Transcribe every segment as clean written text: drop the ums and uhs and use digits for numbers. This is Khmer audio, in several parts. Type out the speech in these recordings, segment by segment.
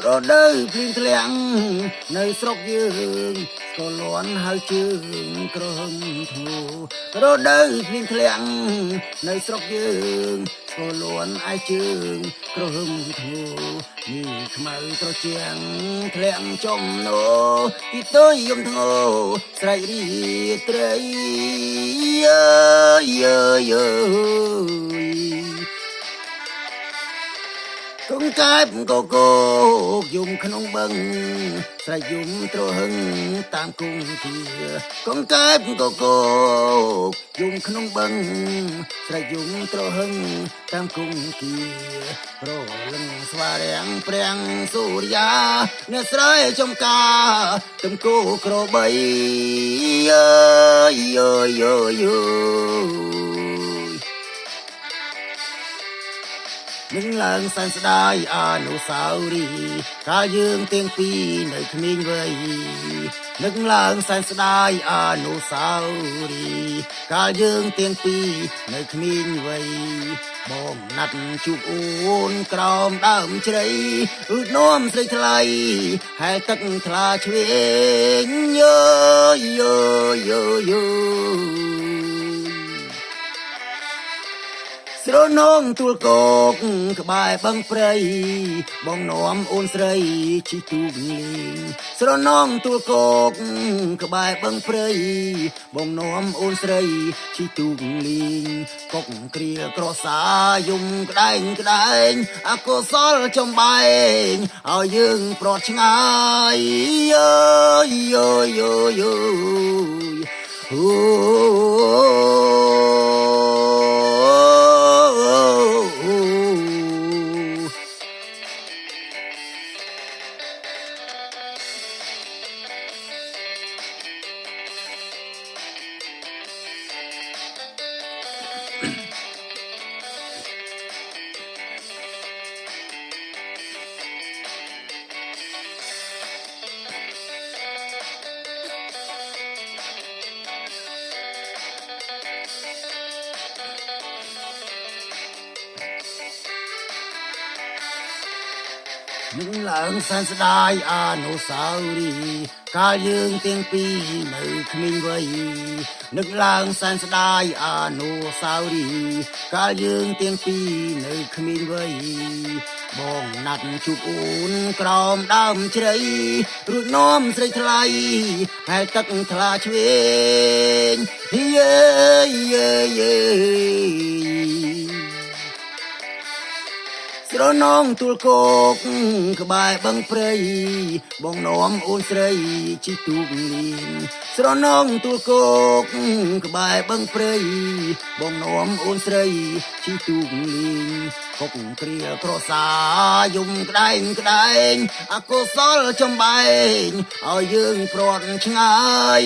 រដូវភ្លៀងធ្លាំងនៅស្រុកយើងក៏លន់ហើយជើងក្រហមធ្ងោរដូវភ្លៀងធ្លាំងនៅស្រុកយើងក៏លន់ឯជើងក្រហមធ្ងោនេះខ្មៅត្រជាងធ្លាក់ចំនោទីទុយយំធ្ងោស្រែករីត្រីយើយកងកែបកកោកយំក្នុងបឹងស្រែកយំត្រហឹងតាមគង់ជាកងកែបកកោកយំក្នុងបឹងស្រែកយំត្រហឹងតាមគង់ជាប្រលឹងស្វារាំងប្រាំងសូរិយាអ្នកស្រែចំការទំគោក្របីយើនឹងឡើងសែនស្ដាយអនុស្សាវរីយ៍កាលយើងទាំងពីរនៅក្មេងវ័យនឹងឡើងសែនស្ដាយអនុស្សាវរីយ៍កាលយើងទាំងពីរនៅក្មេងវ័យបងណាត់ជួបអូនក្រោមដើមជ្រៃឧបនោមស្រីថ្លៃហែលទឹកថ្លាឆ្វេងយើស្រនងទួលគោកក្បែរបឹងព្រៃបងនាំអូនស្រីជិះទូកលេងស្រនងទួលគោកក្បែរបឹងព្រៃបងនាំអូនស្រីជិះទូកលេងកុកគ្រាក្រសាយំក្ដែងអកុសលចំបែងឲ្យយើងប្រត់ឆ្ងាយនឹងឡើងសែនស្ដាយអនុស្សាវរីយ៍កាលយើងទាំងពីរនៅក្មេងវ័យនឹកឡើងសែនស្ដាយអនុស្សាវរីយ៍កាលយើងទាំងពីរនៅក្មេងវ័យបងណាត់ជួបអូនក្រោមដើមជ្រៃរួចនាំស្រីថ្លៃហែលទឹកថ្លាឆ្វេងស្រនងទួលគោកក្បែរបឹងព្រៃបងនាំអូនស្រីជិះទូកលេងស្រនងទួលគោកក្បែរបឹងព្រៃបងនាំអូនស្រីជិះទូកលេងកុកគ្រាក្រសាយំក្ដែងអកុសលចំបែងឲ្យយើងប្រត់ឆ្ងាយ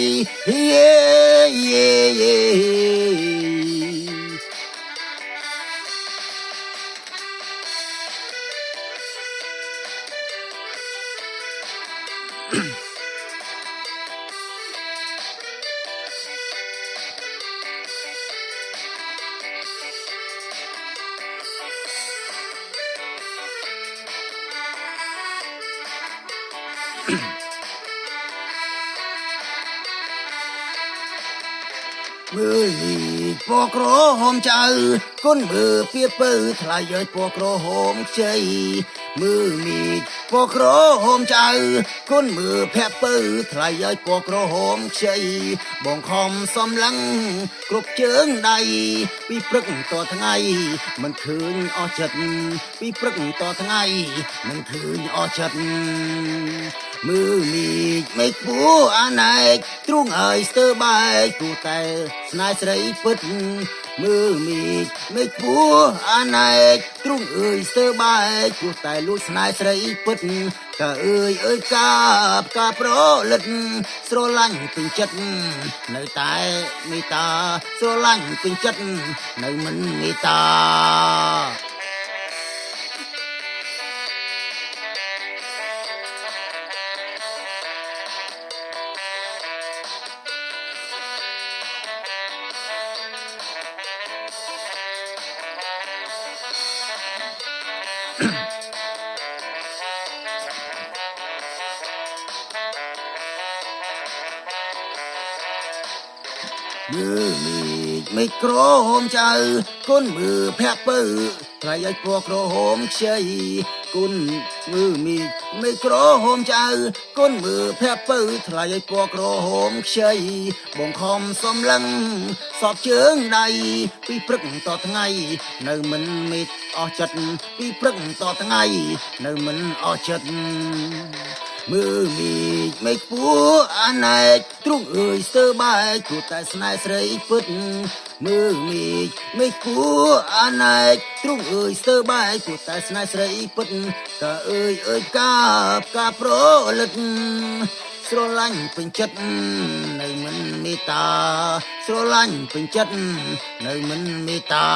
មើលនេះពណ៌ក្រហមចៅគុនមើលពៀពៅថ្លៃឲ្យពណ៌ក្រហមខ្ចីមើលនេះពណ៌ក្រហមចៅគុនមើលភ័ក្រពៅថ្លៃឲ្យពណ៌ក្រហមខ្ចីបងខំសំឡឹងគ្រប់ជើងដៃពីព្រឹកតថ្ងៃមិនឃើញអស់ចិត្តពីព្រឹកតថ្ងៃមិនឃើញអស់ចិត្តមើលមេឃពួរអាណែកទ្រូងហើយស្ទើបែកគូតែស្នេហ៍ស្រីពិតមើលមេឃពួរអាណែកទ្រូងអើយស្ទើបែកគូតែលួចស្នេហ៍ស្រីពិតកាអើយការប្រលិតស្រឡាញ់ពេញចិត្តនៅតែមេត្តាស្រឡាញ់ពេញចិត្តនៅមិនមេត្តា เ มือมีไม่โกรโหมใจก้นมือแพะปื้อใครยัยพวกโกรโหมเชยกุนมือมีไม่โกรโหมใจก้นมือแพะปื้อใครยัยพวกโกรโหมเชยบ่งคอมสมลังสอบเชิงใดปีพรึกต่อทั้งไงในมันมิดออจัดปีพรึกต่อทั้งไงในมันออจัดมือมีไม่ปูอันไหนตรุงสเตอร์บายกูแต่สนายสระพุดมือมีไม่ปูอันไหนตรุงสเตอร์บายกูแต่สนายสระพุดกะกาโปรลึกสโลลันเป็นจัดในมันมีตาสโลลันเป็นจัดในมันมีตา